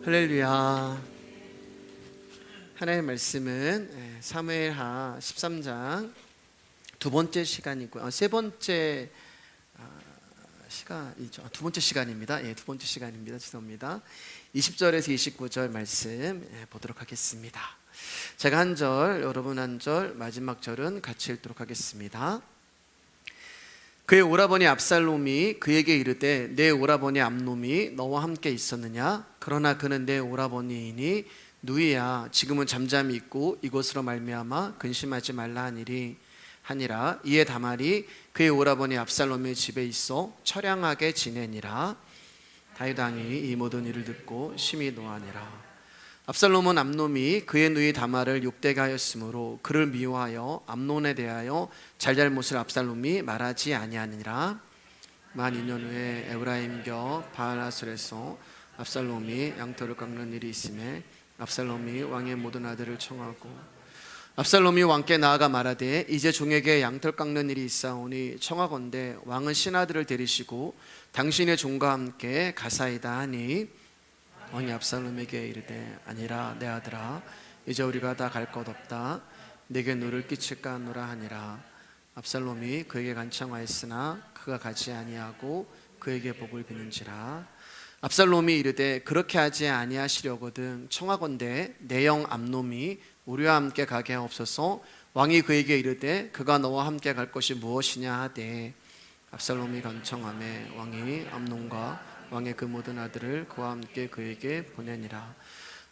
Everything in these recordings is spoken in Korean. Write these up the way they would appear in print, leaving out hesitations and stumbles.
할렐루야. 하나님의 말씀은 사무엘하 13장 두 번째 시간이고요. 세 번째 시간이죠. 두 번째 시간입니다. 두 번째 시간입니다. 죄송합니다. 20절에서 29절 말씀 보도록 하겠습니다. 제가 한 절, 여러분 한 절, 마지막 절은 같이 읽도록 하겠습니다. 그의 오라버니 압살롬이 그에게 이르되 내 오라버니 암놈이 너와 함께 있었느냐? 그러나 그는 내 오라버니이니 누이야. 지금은 잠잠히 있고 이것으로 말미암아 근심하지 말라 하니라. 이에 다말이 그의 오라버니 압살롬의 집에 있어 처량하게 지내니라. 다윗 왕이 이 모든 일을 듣고 심히 노하니라. 압살롬은 암놈이 그의 누이 다말을 욕되게 하였으므로 그를 미워하여 암논에 대하여 잘잘못을 압살롬이 말하지 아니하니라. 만 2년 후에 에브라임 겨 바알하솔에서 압살롬이 양털을 깎는 일이 있음에 압살롬이 왕의 모든 아들을 청하고 압살롬이 왕께 나아가 말하되 이제 종에게 양털 깎는 일이 있사오니 청하건대 왕은 신하들을 데리시고 당신의 종과 함께 가사이다 하니 왕이 압살롬에게 이르되 아니라 내 아들아 이제 우리가 다 갈 것 없다. 내게 누를 끼칠까 하노라 하니라. 압살롬이 그에게 간청하였으나 그가 가지 아니하고 그에게 복을 비는지라. 압살롬이 이르되 그렇게 하지 아니하시려거든 청하건대 내 형 암놈이 우리와 함께 가게 하옵소서. 왕이 그에게 이르되 그가 너와 함께 갈 것이 무엇이냐 하되 압살롬이 간청하매 왕이 암논과 왕의 그 모든 아들을 그와 함께 그에게 보내니라.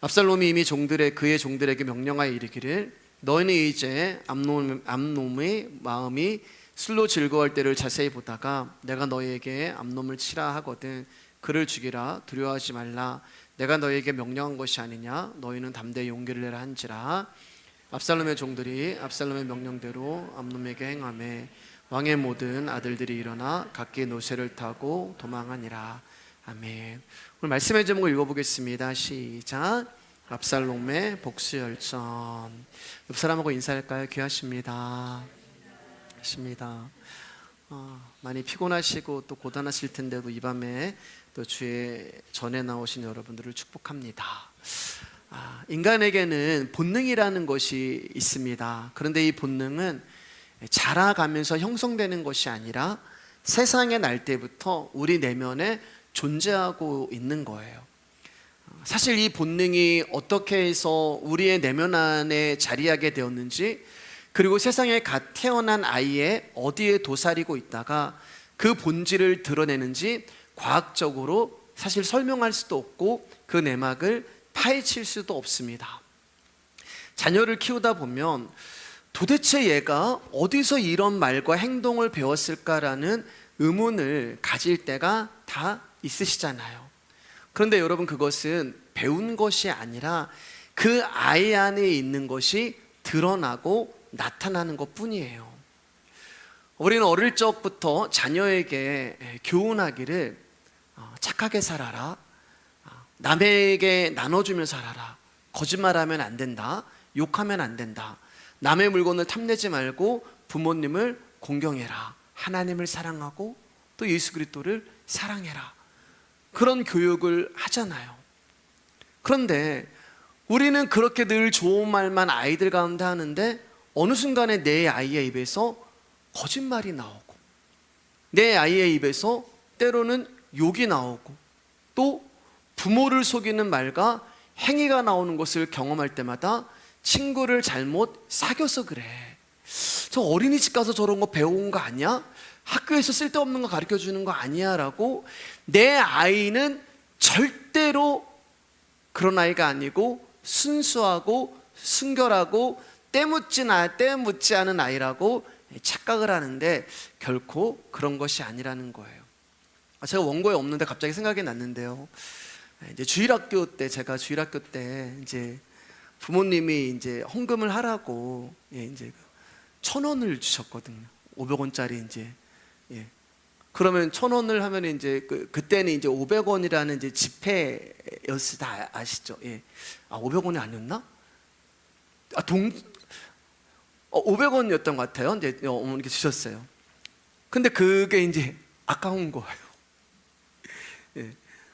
압살롬이 이미 그의 종들에게 명령하여 이르기를 너희는 이제 암놈의 마음이 술로 즐거워할 때를 자세히 보다가 내가 너희에게 암놈을 치라 하거든 그를 죽이라. 두려워하지 말라. 내가 너희에게 명령한 것이 아니냐. 너희는 담대히 용기를 내라 한지라. 압살롬의 종들이 압살롬의 명령대로 암놈에게 행하매 왕의 모든 아들들이 일어나 각기 노새를 타고 도망하니라. 아멘. 오늘 말씀의 제목을 읽어보겠습니다. 시작. 압살롬의 복수열전. 옆 사람하고 인사할까요? 귀하십니다. 많이 피곤하시고 또 고단하실 텐데도 이 밤에 또 주의 전에 나오신 여러분들을 축복합니다. 인간에게는 본능이라는 것이 있습니다. 그런데 이 본능은 자라가면서 형성되는 것이 아니라 세상에 날 때부터 우리 내면에 존재하고 있는 거예요. 사실 이 본능이 어떻게 해서 우리의 내면 안에 자리하게 되었는지, 그리고 세상에 갓 태어난 아이의 어디에 도사리고 있다가 그 본질을 드러내는지 과학적으로 사실 설명할 수도 없고 그 내막을 파헤칠 수도 없습니다. 자녀를 키우다 보면 도대체 얘가 어디서 이런 말과 행동을 배웠을까라는 의문을 가질 때가 다 있으시잖아요. 그런데 여러분, 그것은 배운 것이 아니라 그 아이 안에 있는 것이 드러나고 나타나는 것 뿐이에요. 우리는 어릴 적부터 자녀에게 교훈하기를 착하게 살아라, 남에게 나눠주며 살아라, 거짓말하면 안 된다, 욕하면 안 된다, 남의 물건을 탐내지 말고 부모님을 공경해라, 하나님을 사랑하고 또 예수 그리스도를 사랑해라, 그런 교육을 하잖아요. 그런데 우리는 그렇게 늘 좋은 말만 아이들 가운데 하는데 어느 순간에 내 아이의 입에서 거짓말이 나오고 내 아이의 입에서 때로는 욕이 나오고 또 부모를 속이는 말과 행위가 나오는 것을 경험할 때마다 친구를 잘못 사귀어서 그래, 저 어린이집 가서 저런 거 배워온 거 아니야? 학교에서 쓸데없는 거 가르쳐주는 거 아니야? 라고 내 아이는 절대로 그런 아이가 아니고 순수하고 순결하고 때묻지 않은 아이라고 착각을 하는데 결코 그런 것이 아니라는 거예요. 제가 원고에 없는데 갑자기 생각이 났는데요. 이제 제가 주일학교 때 이제 부모님이 이제 헌금을 하라고 이제 1,000원을 주셨거든요. 500원짜리 이제. 그러면 1,000원을 하면 이제 그때는 이제 500원이라는 이제 지폐였을 때 아시죠? 500원이 아니었나? 500원이었던 것 같아요. 이제 어머니께 주셨어요. 근데 그게 이제 아까운 거예요.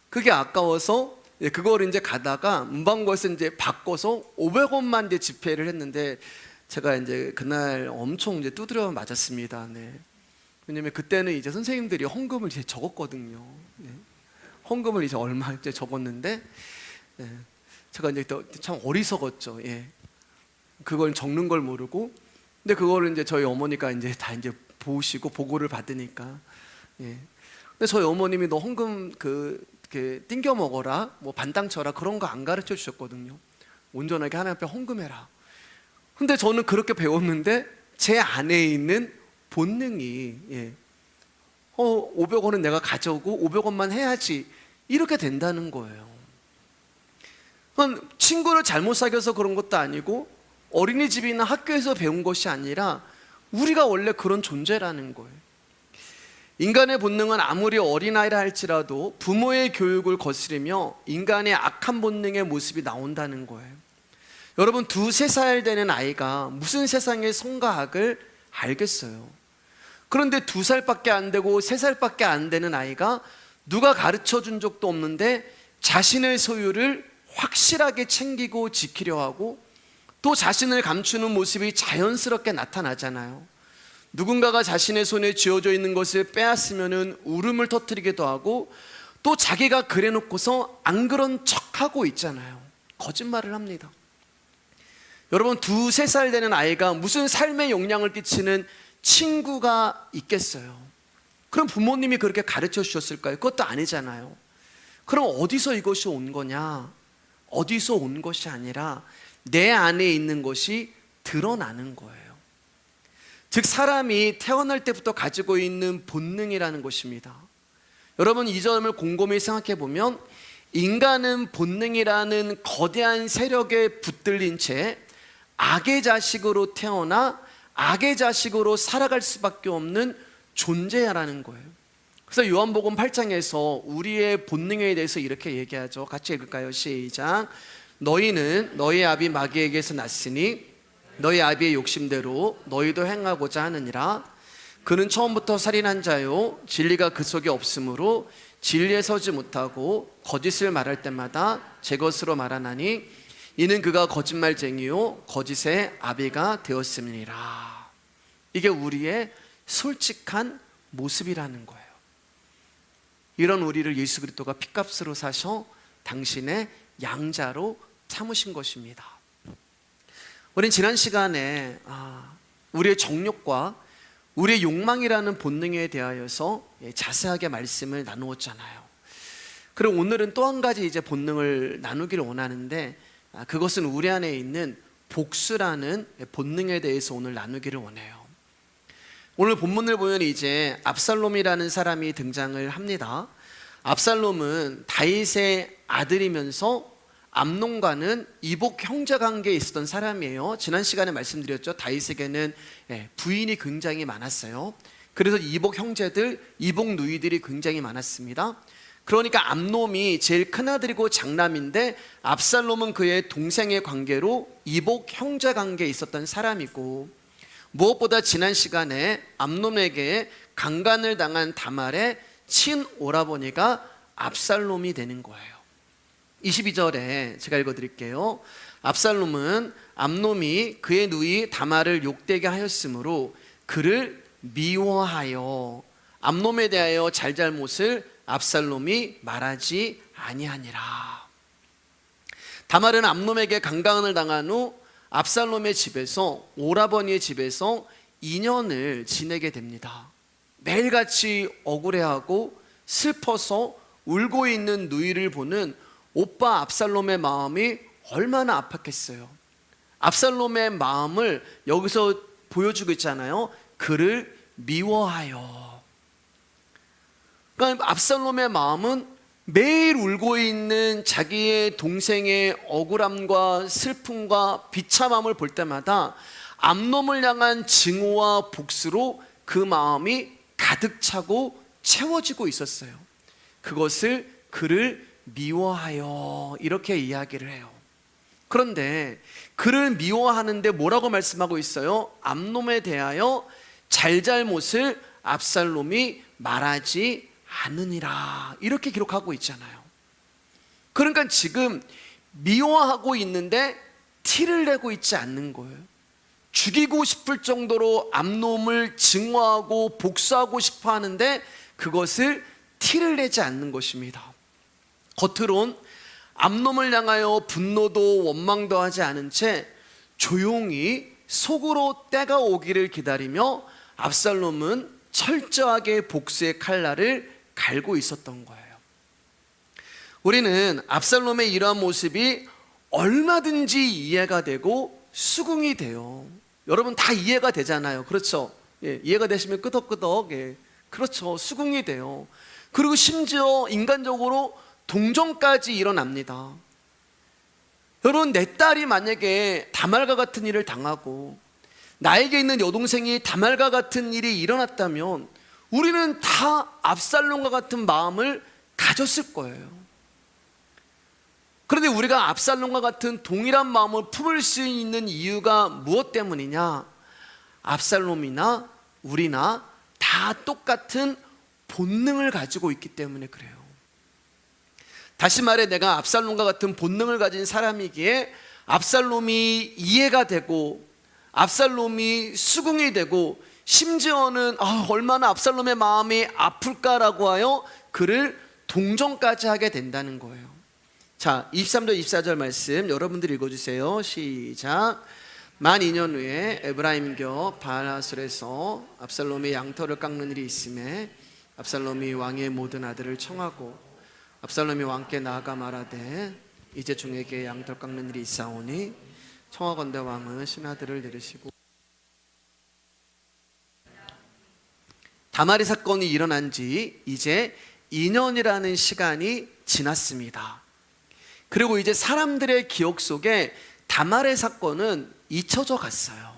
그게 아까워서 예, 그거를 이제 가다가 문방구에서 이제 바꿔서 500원만 이제 지폐를 했는데 제가 이제 그날 엄청 이제 두드려 맞았습니다. 네. 왜냐면 그때는 이제 선생님들이 헌금을 이제 적었거든요. 네. 헌금을 이제 얼마 이제 적었는데 예, 제가 이제 또 참 어리석었죠. 예. 그걸 적는 걸 모르고, 근데 그거를 이제 저희 어머니가 이제 다 이제 보시고 보고를 받으니까, 예. 근데 저희 어머님이 너 헌금 이렇게 띵겨 먹어라, 뭐 반땅 쳐라 그런 거 안 가르쳐 주셨거든요. 온전하게 하나님 앞에 헌금해라. 근데 저는 그렇게 배웠는데 제 안에 있는 본능이 500원은 내가 가져오고 500원만 해야지 이렇게 된다는 거예요. 친구를 잘못 사귀어서 그런 것도 아니고 어린이집이나 학교에서 배운 것이 아니라 우리가 원래 그런 존재라는 거예요. 인간의 본능은 아무리 어린아이라 할지라도 부모의 교육을 거스르며 인간의 악한 본능의 모습이 나온다는 거예요. 여러분, 2-3살 되는 아이가 무슨 세상의 선과 악을 알겠어요. 그런데 2살밖에 안 되고 3살밖에 안 되는 아이가 누가 가르쳐 준 적도 없는데 자신의 소유를 확실하게 챙기고 지키려 하고 또 자신을 감추는 모습이 자연스럽게 나타나잖아요. 누군가가 자신의 손에 쥐어져 있는 것을 빼앗으면 울음을 터뜨리기도 하고 또 자기가 그래놓고서 안 그런 척하고 있잖아요. 거짓말을 합니다. 여러분, 2-3살 되는 아이가 무슨 삶에 영향을 끼치는 친구가 있겠어요? 그럼 부모님이 그렇게 가르쳐 주셨을까요? 그것도 아니잖아요. 그럼 어디서 이것이 온 거냐? 어디서 온 것이 아니라 내 안에 있는 것이 드러나는 거예요. 즉, 사람이 태어날 때부터 가지고 있는 본능이라는 것입니다. 여러분, 이 점을 곰곰이 생각해 보면 인간은 본능이라는 거대한 세력에 붙들린 채 악의 자식으로 태어나 악의 자식으로 살아갈 수밖에 없는 존재라는 거예요. 그래서 요한복음 8장에서 우리의 본능에 대해서 이렇게 얘기하죠. 같이 읽을까요? 시작. 너희는 너희 아비 마귀에게서 났으니 너희 아비의 욕심대로 너희도 행하고자 하느니라. 그는 처음부터 살인한 자요 진리가 그 속에 없으므로 진리에 서지 못하고 거짓을 말할 때마다 제 것으로 말하나니 이는 그가 거짓말쟁이요 거짓의 아비가 되었음이니라. 이게 우리의 솔직한 모습이라는 거예요. 이런 우리를 예수 그리스도가 핏값으로 사셔 당신의 양자로 삼으신 것입니다. 우린 지난 시간에 우리의 정욕과 우리의 욕망이라는 본능에 대하여서 자세하게 말씀을 나누었잖아요. 그리고 오늘은 또 한 가지 이제 본능을 나누기를 원하는데 그것은 우리 안에 있는 복수라는 본능에 대해서 오늘 나누기를 원해요. 오늘 본문을 보면 이제 압살롬이라는 사람이 등장을 합니다. 압살롬은 다윗의 아들이면서 암논과는 이복 형제 관계에 있었던 사람이에요. 지난 시간에 말씀드렸죠. 다윗에게는 부인이 굉장히 많았어요. 그래서 이복 형제들, 이복 누이들이 굉장히 많았습니다. 그러니까 암논이 제일 큰아들이고 장남인데 압살롬은 그의 동생의 관계로 이복 형제 관계에 있었던 사람이고, 무엇보다 지난 시간에 암논에게 강간을 당한 다말의 친오라버니가 압살롬이 되는 거예요. 22절에 제가 읽어드릴게요. 압살롬은 암논이 그의 누이 다말을 욕되게 하였으므로 그를 미워하여 암논에 대하여 잘잘못을 압살롬이 말하지 아니하니라. 다말은 암논에게 강간을 당한 후 압살롬의 집에서 오라버니의 집에서 2년을 지내게 됩니다. 매일같이 억울해하고 슬퍼서 울고 있는 누이를 보는 오빠 압살롬의 마음이 얼마나 아팠겠어요. 압살롬의 마음을 여기서 보여주고 있잖아요. 그를 미워하여. 그러니까 압살롬의 마음은 매일 울고 있는 자기의 동생의 억울함과 슬픔과 비참함을 볼 때마다 암논을 향한 증오와 복수로 그 마음이 가득 차고 채워지고 있었어요. 그것을 그를 미워하여 이렇게 이야기를 해요. 그런데 그를 미워하는데 뭐라고 말씀하고 있어요? 암논에 대하여 잘잘못을 압살롬이 말하지 않으니라 이렇게 기록하고 있잖아요. 그러니까 지금 미워하고 있는데 티를 내고 있지 않는 거예요. 죽이고 싶을 정도로 암놈을 증오하고 복수하고 싶어 하는데 그것을 티를 내지 않는 것입니다. 겉으론 암놈을 향하여 분노도 원망도 하지 않은 채 조용히 속으로 때가 오기를 기다리며 압살롬은 철저하게 복수의 칼날을 갈고 있었던 거예요. 우리는 압살롬의 이러한 모습이 얼마든지 이해가 되고 수긍이 돼요. 여러분 다 이해가 되잖아요. 그렇죠? 예, 이해가 되시면 끄덕끄덕, 예, 그렇죠. 수긍이 돼요. 그리고 심지어 인간적으로 동정까지 일어납니다. 여러분, 내 딸이 만약에 다말과 같은 일을 당하고 나에게 있는 여동생이 다말과 같은 일이 일어났다면 우리는 다 압살롬과 같은 마음을 가졌을 거예요. 그런데 우리가 압살롬과 같은 동일한 마음을 품을 수 있는 이유가 무엇 때문이냐? 압살롬이나 우리나 다 똑같은 본능을 가지고 있기 때문에 그래요. 다시 말해, 내가 압살롬과 같은 본능을 가진 사람이기에 압살롬이 이해가 되고 압살롬이 수긍이 되고 심지어는 얼마나 압살롬의 마음이 아플까라고 하여 그를 동정까지 하게 된다는 거예요. 자, 23절 24절 말씀 여러분들 읽어주세요. 시작. 만 2년 후에 에브라임교 바알하솔에서 압살롬이 양털을 깎는 일이 있음에 압살롬이 왕의 모든 아들을 청하고 압살롬이 왕께 나아가 말하되 이제 종에게 양털 깎는 일이 있사오니 청하건대 왕은 신하들을 내리시고. 다말의 사건이 일어난 지 이제 2년이라는 시간이 지났습니다. 그리고 이제 사람들의 기억 속에 다말의 사건은 잊혀져 갔어요.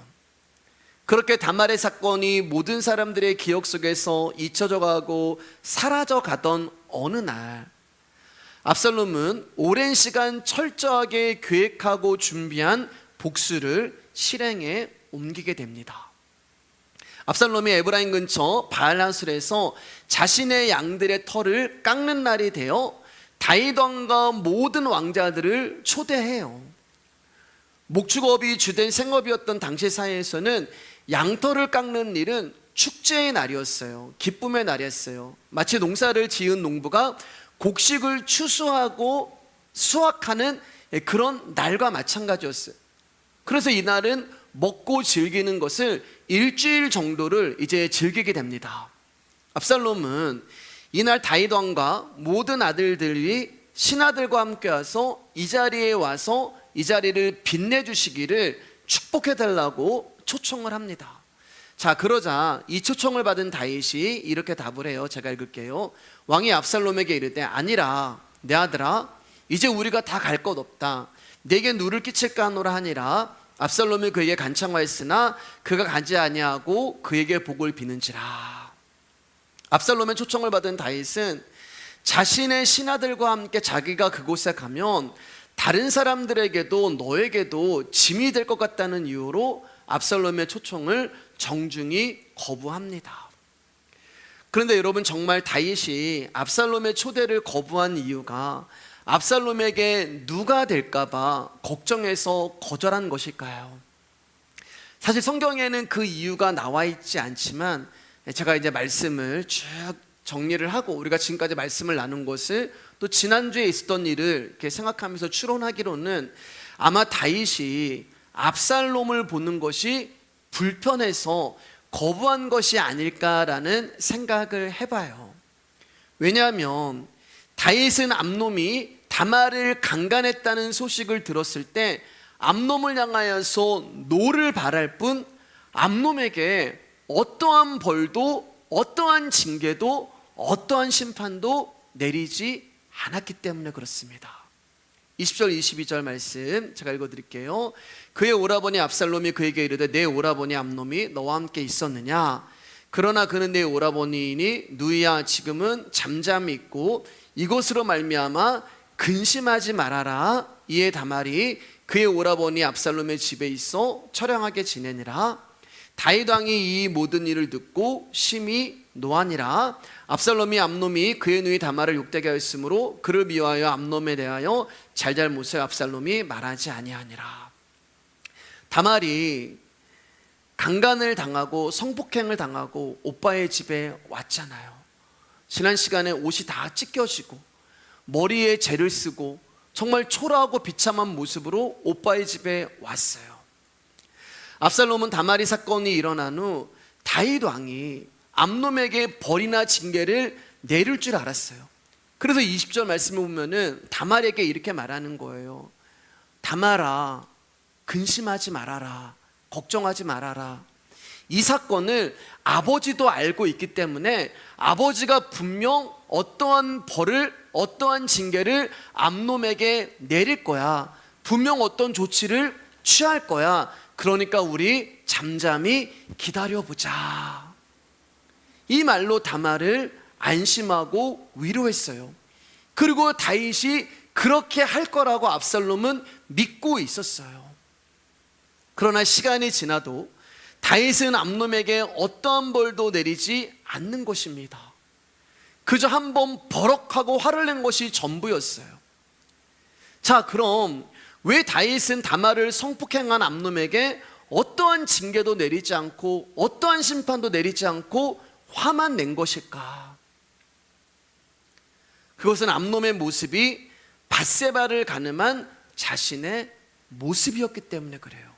그렇게 다말의 사건이 모든 사람들의 기억 속에서 잊혀져 가고 사라져 가던 어느 날, 압살롬은 오랜 시간 철저하게 계획하고 준비한 복수를 실행에 옮기게 됩니다. 압살롬이 에브라임 근처 바알하솔에서 자신의 양들의 털을 깎는 날이 되어 다윗 왕과 모든 왕자들을 초대해요. 목축업이 주된 생업이었던 당시 사회에서는 양털을 깎는 일은 축제의 날이었어요. 기쁨의 날이었어요. 마치 농사를 지은 농부가 곡식을 추수하고 수확하는 그런 날과 마찬가지였어요. 그래서 이날은 먹고 즐기는 것을 일주일 정도를 이제 즐기게 됩니다. 압살롬은 이날 다윗 왕과 모든 아들들이 신하들과 함께 와서 이 자리에 와서 이 자리를 빛내주시기를 축복해달라고 초청을 합니다. 자, 그러자 이 초청을 받은 다윗이 이렇게 답을 해요. 제가 읽을게요. 왕이 압살롬에게 이르되 아니라 내 아들아, 이제 우리가 다 갈 것 없다. 내게 누를 끼칠까 하노라 하니라. 압살롬이 그에게 간청하였으나 그가 가지 아니하고 그에게 복을 비는지라. 압살롬의 초청을 받은 다윗은 자신의 신하들과 함께 자기가 그곳에 가면 다른 사람들에게도 너에게도 짐이 될 것 같다는 이유로 압살롬의 초청을 정중히 거부합니다. 그런데 여러분, 정말 다윗이 압살롬의 초대를 거부한 이유가 압살롬에게 누가 될까봐 걱정해서 거절한 것일까요? 사실 성경에는 그 이유가 나와 있지 않지만 제가 이제 말씀을 쭉 정리를 하고 우리가 지금까지 말씀을 나눈 것을 또 지난주에 있었던 일을 이렇게 생각하면서 추론하기로는 아마 다윗이 압살롬을 보는 것이 불편해서 거부한 것이 아닐까라는 생각을 해봐요. 왜냐하면 다윗은 암놈이 다말을 강간했다는 소식을 들었을 때 암놈을 향하여서 노를 바랄 뿐 암놈에게 어떠한 벌도 어떠한 징계도 어떠한 심판도 내리지 않았기 때문에 그렇습니다. 20절 22절 말씀 제가 읽어드릴게요. 그의 오라버니 압살롬이 그에게 이르되 내 오라버니 암놈이 너와 함께 있었느냐? 그러나 그는 내 오라버니이니 누이야 지금은 잠잠히 있고 이것으로 말미암아 근심하지 말아라. 이에 다말이 그의 오라버니 압살롬의 집에 있어 처량하게 지내니라. 다윗 왕이 이 모든 일을 듣고 심히 노하니라. 압살롬이 암놈이 그의 누이 다말을 욕되게 하였으므로 그를 미워하여 암놈에 대하여 잘잘못을 압살롬이 말하지 아니하니라. 다말이 강간을 당하고 성폭행을 당하고 오빠의 집에 왔잖아요. 지난 시간에 옷이 다 찢겨지고 머리에 재를 쓰고 정말 초라하고 비참한 모습으로 오빠의 집에 왔어요. 압살롬은 다말이 사건이 일어난 후 다윗 왕이 암놈에게 벌이나 징계를 내릴 줄 알았어요. 그래서 20절 말씀을 보면은 다말에게 이렇게 말하는 거예요. 다말아, 근심하지 말아라. 걱정하지 말아라. 이 사건을 아버지도 알고 있기 때문에 아버지가 분명 어떠한 벌을, 어떠한 징계를 암놈에게 내릴 거야. 분명 어떤 조치를 취할 거야. 그러니까 우리 잠잠히 기다려보자. 이 말로 다말을 안심하고 위로했어요. 그리고 다윗이 그렇게 할 거라고 압살롬은 믿고 있었어요. 그러나 시간이 지나도 다윗은 암놈에게 어떠한 벌도 내리지 않는 것입니다. 그저 한번 버럭하고 화를 낸 것이 전부였어요. 자, 그럼 왜 다윗은 다말을 성폭행한 암놈에게 어떠한 징계도 내리지 않고 어떠한 심판도 내리지 않고 화만 낸 것일까? 그것은 암놈의 모습이 밧세바를 가늠한 자신의 모습이었기 때문에 그래요.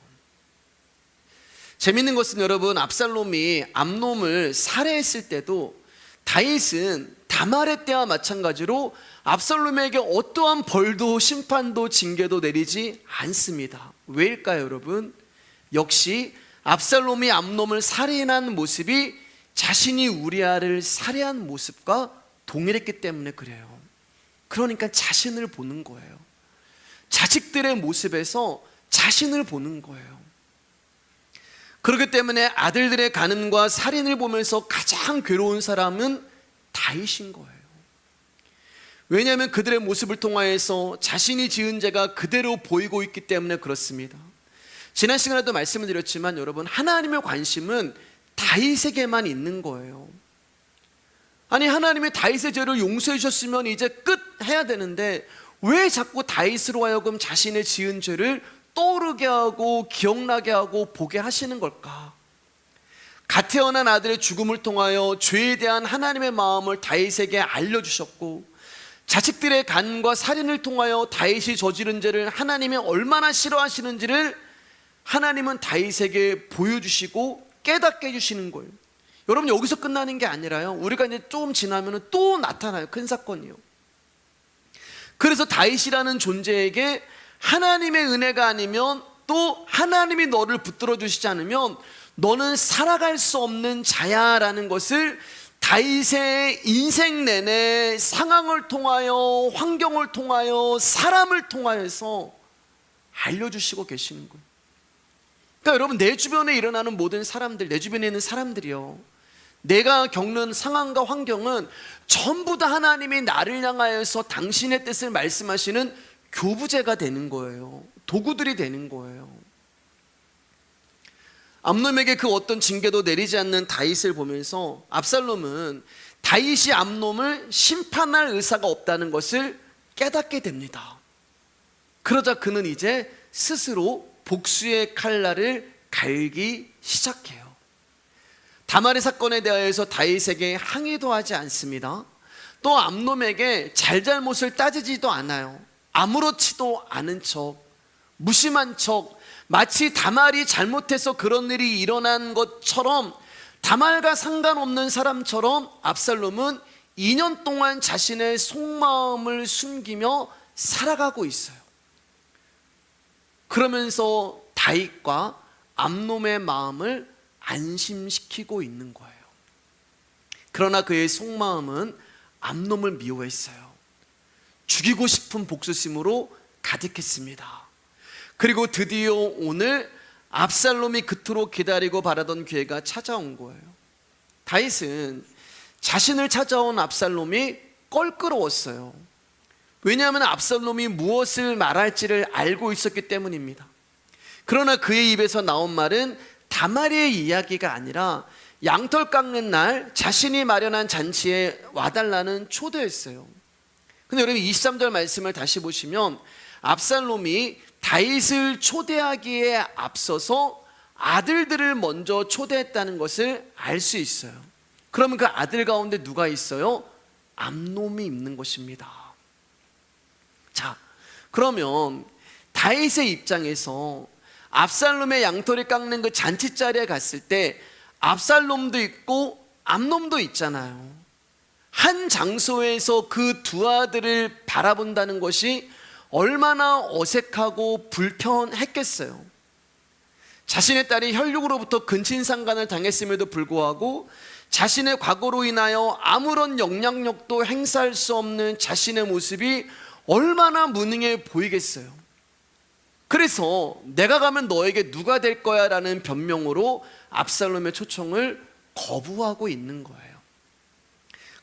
재밌는 것은 여러분, 압살롬이 암놈을 살해했을 때도 다윗은 다말의 때와 마찬가지로 압살롬에게 어떠한 벌도 심판도 징계도 내리지 않습니다. 왜일까요, 여러분? 역시 압살롬이 암놈을 살해한 모습이 자신이 우리아를 살해한 모습과 동일했기 때문에 그래요. 그러니까 자신을 보는 거예요. 자식들의 모습에서 자신을 보는 거예요. 그렇기 때문에 아들들의 간음과 살인을 보면서 가장 괴로운 사람은 다윗인 거예요. 왜냐하면 그들의 모습을 통하여서 자신이 지은 죄가 그대로 보이고 있기 때문에 그렇습니다. 지난 시간에도 말씀을 드렸지만 여러분, 하나님의 관심은 다윗에게만 있는 거예요. 아니, 하나님이 다윗의 죄를 용서해 주셨으면 이제 끝 해야 되는데 왜 자꾸 다윗으로 하여금 자신의 지은 죄를 떠오르게 하고 기억나게 하고 보게 하시는 걸까? 갓 태어난 아들의 죽음을 통하여 죄에 대한 하나님의 마음을 다윗에게 알려주셨고, 자식들의 간과 살인을 통하여 다윗이 저지른 죄를 하나님이 얼마나 싫어하시는지를 하나님은 다윗에게 보여주시고 깨닫게 해주시는 거예요. 여러분, 여기서 끝나는 게 아니라요, 우리가 이제 좀 지나면 또 나타나요. 큰 사건이요. 그래서 다윗이라는 존재에게 하나님의 은혜가 아니면, 또 하나님이 너를 붙들어 주시지 않으면 너는 살아갈 수 없는 자야라는 것을 다윗의 인생 내내 상황을 통하여, 환경을 통하여, 사람을 통하여서 알려주시고 계시는 거예요. 그러니까 여러분, 내 주변에 일어나는 모든 사람들, 내 주변에 있는 사람들이요, 내가 겪는 상황과 환경은 전부 다 하나님이 나를 향하여서 당신의 뜻을 말씀하시는 교부제가 되는 거예요. 도구들이 되는 거예요. 암놈에게 그 어떤 징계도 내리지 않는 다윗을 보면서 압살롬은 다윗이 암놈을 심판할 의사가 없다는 것을 깨닫게 됩니다. 그러자 그는 이제 스스로 복수의 칼날을 갈기 시작해요. 다말의 사건에 대하여서 다윗에게 항의도 하지 않습니다. 또 암놈에게 잘잘못을 따지지도 않아요. 아무렇지도 않은 척, 무심한 척, 마치 다말이 잘못해서 그런 일이 일어난 것처럼, 다말과 상관없는 사람처럼 압살롬은 2년 동안 자신의 속마음을 숨기며 살아가고 있어요. 그러면서 다윗과 암놈의 마음을 안심시키고 있는 거예요. 그러나 그의 속마음은 암놈을 미워했어요. 죽이고 싶은 복수심으로 가득했습니다. 그리고 드디어 오늘 압살롬이 그토록 기다리고 바라던 기회가 찾아온 거예요. 다윗은 자신을 찾아온 압살롬이 껄끄러웠어요. 왜냐하면 압살롬이 무엇을 말할지를 알고 있었기 때문입니다. 그러나 그의 입에서 나온 말은 다말의 이야기가 아니라 양털 깎는 날 자신이 마련한 잔치에 와달라는 초대였어요. 근데 여러분 23절 말씀을 다시 보시면 압살롬이 다윗을 초대하기에 앞서서 아들들을 먼저 초대했다는 것을 알 수 있어요. 그러면 그 아들 가운데 누가 있어요? 암놈이 있는 것입니다. 자, 그러면 다윗의 입장에서 압살롬의 양털을 깎는 그 잔치 자리에 갔을 때 압살롬도 있고 암놈도 있잖아요. 한 장소에서 그 두 아들을 바라본다는 것이 얼마나 어색하고 불편했겠어요. 자신의 딸이 혈육으로부터 근친상간을 당했음에도 불구하고 자신의 과거로 인하여 아무런 영향력도 행사할 수 없는 자신의 모습이 얼마나 무능해 보이겠어요. 그래서 내가 가면 너에게 누가 될 거야 라는 변명으로 압살롬의 초청을 거부하고 있는 거예요.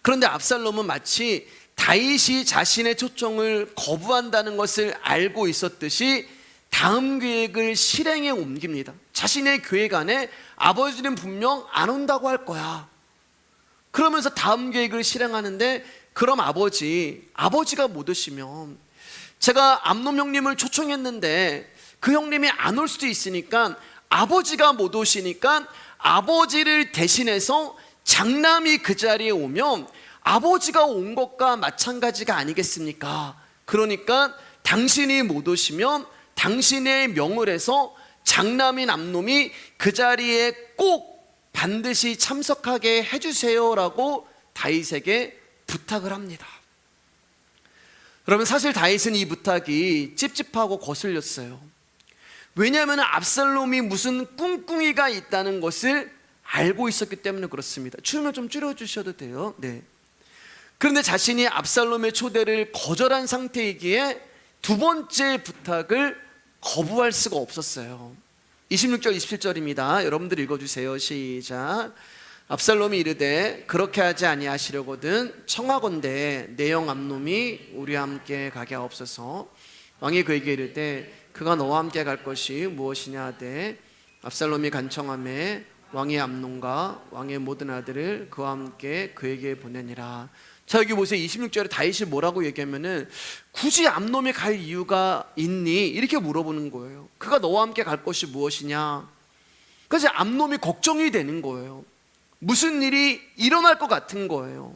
그런데 압살롬은 마치 다윗이 자신의 초청을 거부한다는 것을 알고 있었듯이 다음 계획을 실행에 옮깁니다. 자신의 계획 안에 아버지는 분명 안 온다고 할 거야. 그러면서 다음 계획을 실행하는데, 그럼 아버지가 못 오시면 제가 암놈 형님을 초청했는데 그 형님이 안 올 수도 있으니까, 아버지가 못 오시니까 아버지를 대신해서 장남이 그 자리에 오면 아버지가 온 것과 마찬가지가 아니겠습니까? 그러니까 당신이 못 오시면 당신의 명을 해서 장남인 암놈이 그 자리에 꼭 반드시 참석하게 해주세요라고 다윗에게 부탁을 합니다. 여러분, 사실 다윗은 이 부탁이 찝찝하고 거슬렸어요. 왜냐하면 압살롬이 무슨 꿍꿍이가 있다는 것을 알고 있었기 때문에 그렇습니다. 추우면 좀 줄여주셔도 돼요. 네. 그런데 자신이 압살롬의 초대를 거절한 상태이기에 두 번째 부탁을 거부할 수가 없었어요. 26절 27절입니다. 여러분들 읽어주세요. 시작. 압살롬이 이르되 그렇게 하지 아니하시려거든 청하건대 내 형 암놈이 우리와 함께 가게 하옵소서. 왕이 그에게 이르되 그가 너와 함께 갈 것이 무엇이냐 하되 압살롬이 간청하매 왕의 암논과 왕의 모든 아들을 그와 함께 그에게 보내니라. 자, 여기 보세요. 26절에 다윗이 뭐라고 얘기하면은 굳이 암놈이 갈 이유가 있니? 이렇게 물어보는 거예요. 그가 너와 함께 갈 것이 무엇이냐? 그래서 암놈이 걱정이 되는 거예요. 무슨 일이 일어날 것 같은 거예요.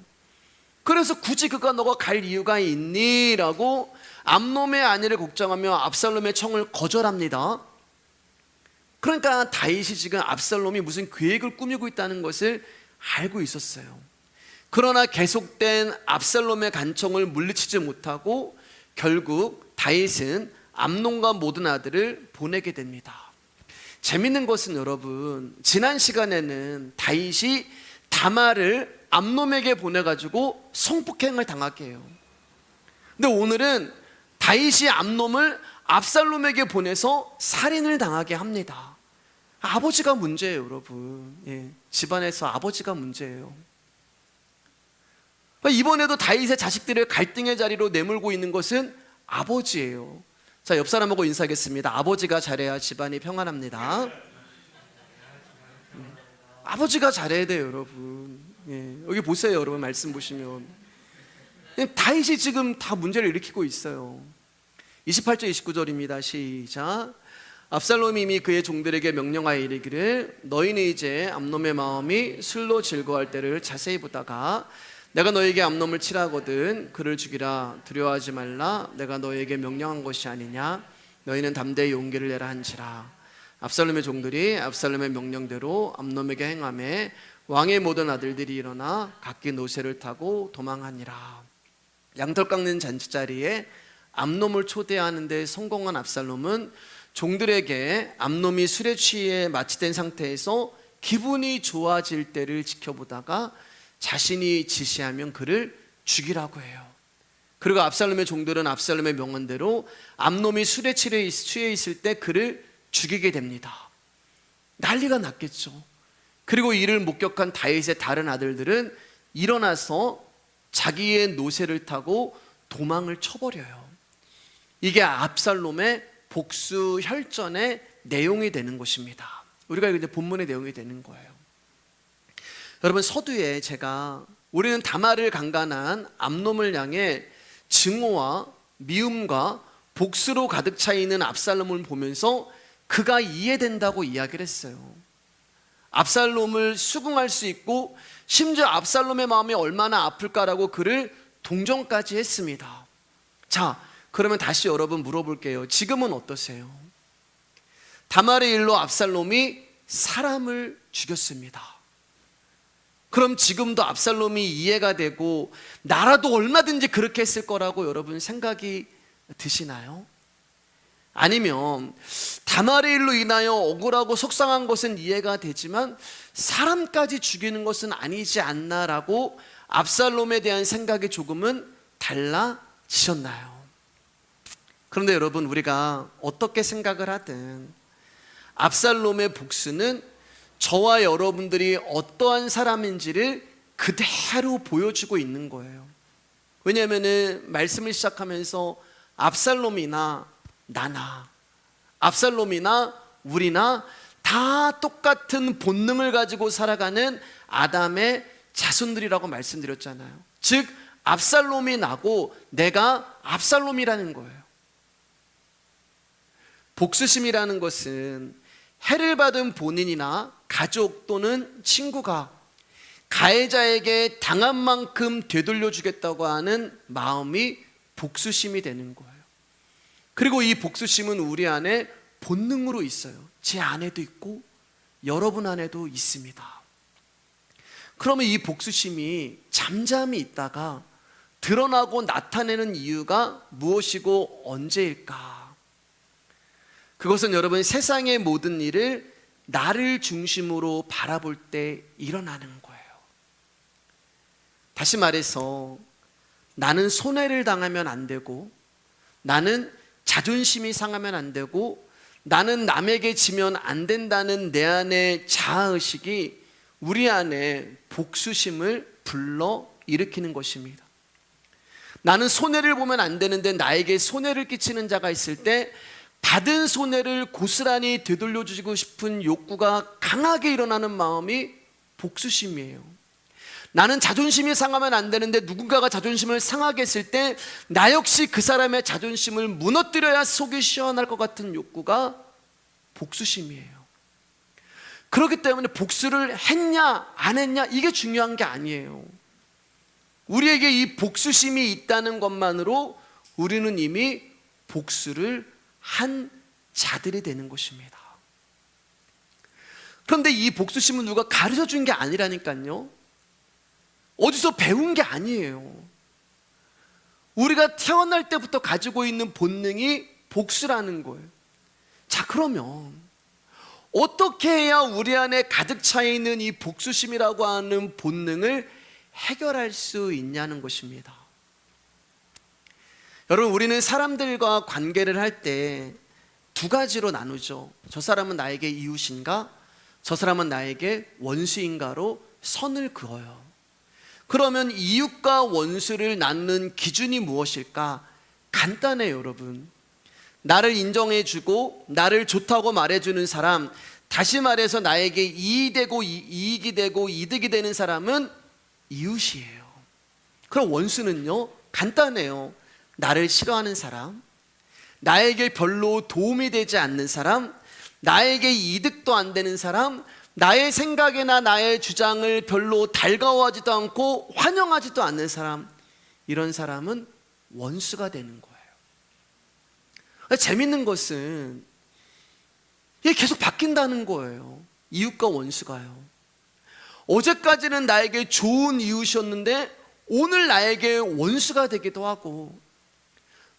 그래서 굳이 그가 너가 갈 이유가 있니? 라고 암놈의 안위를 걱정하며 압살롬의 청을 거절합니다. 그러니까 다윗이 지금 압살롬이 무슨 계획을 꾸미고 있다는 것을 알고 있었어요. 그러나 계속된 압살롬의 간청을 물리치지 못하고 결국 다윗은 암논과 모든 아들을 보내게 됩니다. 재밌는 것은 여러분, 지난 시간에는 다윗이 다말을 암논에게 보내가지고 성폭행을 당하게 해요. 근데 오늘은 다윗이 암논을 압살롬에게 보내서 살인을 당하게 합니다. 아버지가 문제예요, 여러분. 예, 집안에서 아버지가 문제예요. 이번에도 다윗의 자식들을 갈등의 자리로 내몰고 있는 것은 아버지예요. 자, 옆 사람하고 인사하겠습니다. 아버지가 잘해야 집안이 평안합니다. 아버지가 잘해야 돼요, 여러분. 예, 여기 보세요, 여러분. 말씀 보시면 다윗이 지금 다 문제를 일으키고 있어요. 28절 29절입니다. 시작. 압살롬이 이미 그의 종들에게 명령하여 이르기를 너희는 이제 암놈의 마음이 술로 즐거워할 때를 자세히 보다가 내가 너에게 암놈을 치라거든 그를 죽이라. 두려워하지 말라. 내가 너에게 명령한 것이 아니냐. 너희는 담대히 용기를 내라 한지라. 압살롬의 종들이 압살롬의 명령대로 암놈에게 행하매 왕의 모든 아들들이 일어나 각기 노새를 타고 도망하니라. 양털 깎는 잔치자리에 암놈을 초대하는 데 성공한 압살롬은 종들에게 암놈이 술에 취해 마취된 상태에서 기분이 좋아질 때를 지켜보다가 자신이 지시하면 그를 죽이라고 해요. 그리고 압살롬의 종들은 압살롬의 명언대로 암놈이 술에 취해 있을 때 그를 죽이게 됩니다. 난리가 났겠죠. 그리고 이를 목격한 다윗의 다른 아들들은 일어나서 자기의 노새를 타고 도망을 쳐버려요. 이게 압살롬의 복수 혈전의 내용이 되는 것입니다. 우리가 이제 본문의 내용이 되는 거예요. 여러분, 서두에 제가 우리는 다말을 강간한 암놈을 향해 증오와 미움과 복수로 가득 차 있는 압살롬을 보면서 그가 이해된다고 이야기를 했어요. 압살롬을 수긍할 수 있고 심지어 압살롬의 마음이 얼마나 아플까라고 그를 동정까지 했습니다. 자, 그러면 다시 여러분 물어볼게요. 지금은 어떠세요? 다말의 일로 압살롬이 사람을 죽였습니다. 그럼 지금도 압살롬이 이해가 되고 나라도 얼마든지 그렇게 했을 거라고 여러분 생각이 드시나요? 아니면 다말의 일로 인하여 억울하고 속상한 것은 이해가 되지만 사람까지 죽이는 것은 아니지 않나라고 압살롬에 대한 생각이 조금은 달라지셨나요? 그런데 여러분, 우리가 어떻게 생각을 하든 압살롬의 복수는 저와 여러분들이 어떠한 사람인지를 그대로 보여주고 있는 거예요. 왜냐하면 말씀을 시작하면서 압살롬이나 나나, 압살롬이나 우리나 다 똑같은 본능을 가지고 살아가는 아담의 자손들이라고 말씀드렸잖아요. 즉 압살롬이 나고 내가 압살롬이라는 거예요. 복수심이라는 것은 해를 받은 본인이나 가족 또는 친구가 가해자에게 당한 만큼 되돌려주겠다고 하는 마음이 복수심이 되는 거예요. 그리고 이 복수심은 우리 안에 본능으로 있어요. 제 안에도 있고 여러분 안에도 있습니다. 그러면 이 복수심이 잠잠히 있다가 드러나고 나타내는 이유가 무엇이고 언제일까? 그것은 여러분, 세상의 모든 일을 나를 중심으로 바라볼 때 일어나는 거예요. 다시 말해서 나는 손해를 당하면 안 되고, 나는 자존심이 상하면 안 되고, 나는 남에게 지면 안 된다는 내 안의 자아의식이 우리 안에 복수심을 불러 일으키는 것입니다. 나는 손해를 보면 안 되는데 나에게 손해를 끼치는 자가 있을 때 받은 손해를 고스란히 되돌려주고 싶은 욕구가 강하게 일어나는 마음이 복수심이에요. 나는 자존심이 상하면 안 되는데 누군가가 자존심을 상하게 했을 때 나 역시 그 사람의 자존심을 무너뜨려야 속이 시원할 것 같은 욕구가 복수심이에요. 그렇기 때문에 복수를 했냐 안 했냐 이게 중요한 게 아니에요. 우리에게 이 복수심이 있다는 것만으로 우리는 이미 복수를 한 자들이 되는 것입니다. 그런데 이 복수심은 누가 가르쳐 준 게 아니라니까요. 어디서 배운 게 아니에요. 우리가 태어날 때부터 가지고 있는 본능이 복수라는 거예요. 자, 그러면 어떻게 해야 우리 안에 가득 차 있는 이 복수심이라고 하는 본능을 해결할 수 있냐는 것입니다. 여러분, 우리는 사람들과 관계를 할 때 두 가지로 나누죠. 저 사람은 나에게 이웃인가? 저 사람은 나에게 원수인가로 선을 그어요. 그러면 이웃과 원수를 나누는 기준이 무엇일까? 간단해요, 여러분. 나를 인정해주고 나를 좋다고 말해주는 사람, 다시 말해서 나에게 이익이 되고 이득이 되는 사람은 이웃이에요. 그럼 원수는요? 간단해요. 나를 싫어하는 사람, 나에게 별로 도움이 되지 않는 사람, 나에게 이득도 안 되는 사람, 나의 생각이나 나의 주장을 별로 달가워하지도 않고 환영하지도 않는 사람, 이런 사람은 원수가 되는 거예요. 재밌는 것은 이게 계속 바뀐다는 거예요. 이웃과 원수가요. 어제까지는 나에게 좋은 이웃이었는데 오늘 나에게 원수가 되기도 하고,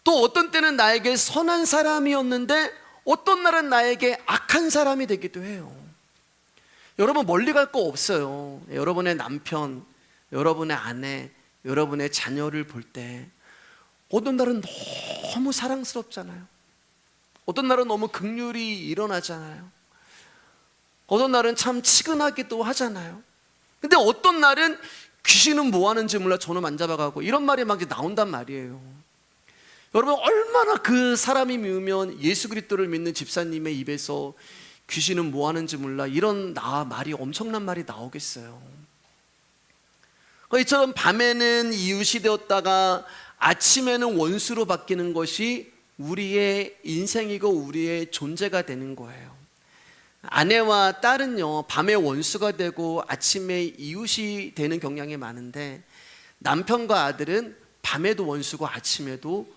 또 어떤 때는 나에게 선한 사람이었는데 어떤 날은 나에게 악한 사람이 되기도 해요. 여러분, 멀리 갈 거 없어요. 여러분의 남편, 여러분의 아내, 여러분의 자녀를 볼 때 어떤 날은 너무 사랑스럽잖아요. 어떤 날은 너무 긍휼이 일어나잖아요. 어떤 날은 참 치근하기도 하잖아요. 근데 어떤 날은 귀신은 뭐 하는지 몰라 저놈 안 잡아가고, 이런 말이 막 나온단 말이에요. 여러분, 얼마나 그 사람이 미우면 예수 그리스도를 믿는 집사님의 입에서 귀신은 뭐 하는지 몰라 이런 말이, 엄청난 말이 나오겠어요. 이처럼 밤에는 이웃이 되었다가 아침에는 원수로 바뀌는 것이 우리의 인생이고 우리의 존재가 되는 거예요. 아내와 딸은요, 밤에 원수가 되고 아침에 이웃이 되는 경향이 많은데, 남편과 아들은 밤에도 원수고 아침에도,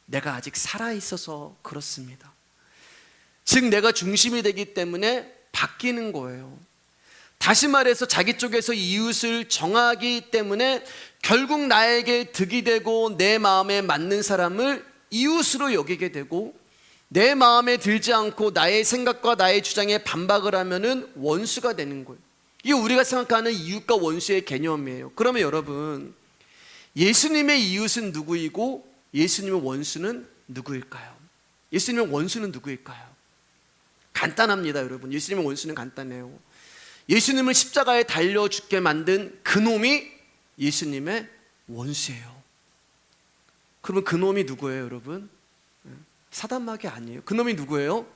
내가 아직 살아있어서 그렇습니다. 즉 내가 중심이 되기 때문에 바뀌는 거예요. 다시 말해서 자기 쪽에서 이웃을 정하기 때문에 결국 나에게 득이 되고 내 마음에 맞는 사람을 이웃으로 여기게 되고, 내 마음에 들지 않고 나의 생각과 나의 주장에 반박을 하면은 원수가 되는 거예요. 이게 우리가 생각하는 이웃과 원수의 개념이에요. 그러면 여러분, 예수님의 이웃은 누구이고 예수님의 원수는 누구일까요? 예수님의 원수는 누구일까요? 간단합니다, 여러분. 예수님의 원수는 간단해요. 예수님을 십자가에 달려 죽게 만든 그 놈이 예수님의 원수예요. 그러면 그 놈이 누구예요, 여러분? 사단마귀 아니에요. 그 놈이 누구예요?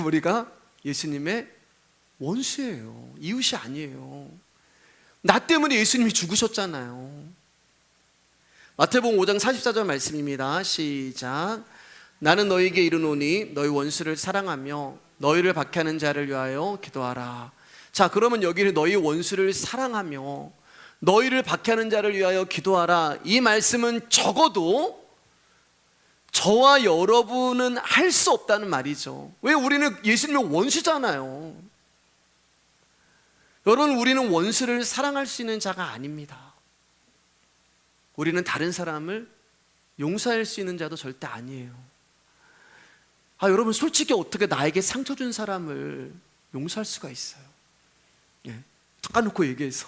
우리가 예수님의 원수예요. 이웃이 아니에요. 나 때문에 예수님이 죽으셨잖아요. 마태복음 5장 44절 말씀입니다. 시작. 나는 너희에게 이르노니 너희 원수를 사랑하며 너희를 박해하는 자를 위하여 기도하라. 자, 그러면 여기는 너희 원수를 사랑하며 너희를 박해하는 자를 위하여 기도하라. 이 말씀은 적어도 저와 여러분은 할 수 없다는 말이죠. 왜? 우리는 예수님의 원수잖아요. 여러분, 우리는 원수를 사랑할 수 있는 자가 아닙니다. 우리는 다른 사람을 용서할 수 있는 자도 절대 아니에요. 여러분, 솔직히 어떻게 나에게 상처 준 사람을 용서할 수가 있어요? 까놓고 얘기해서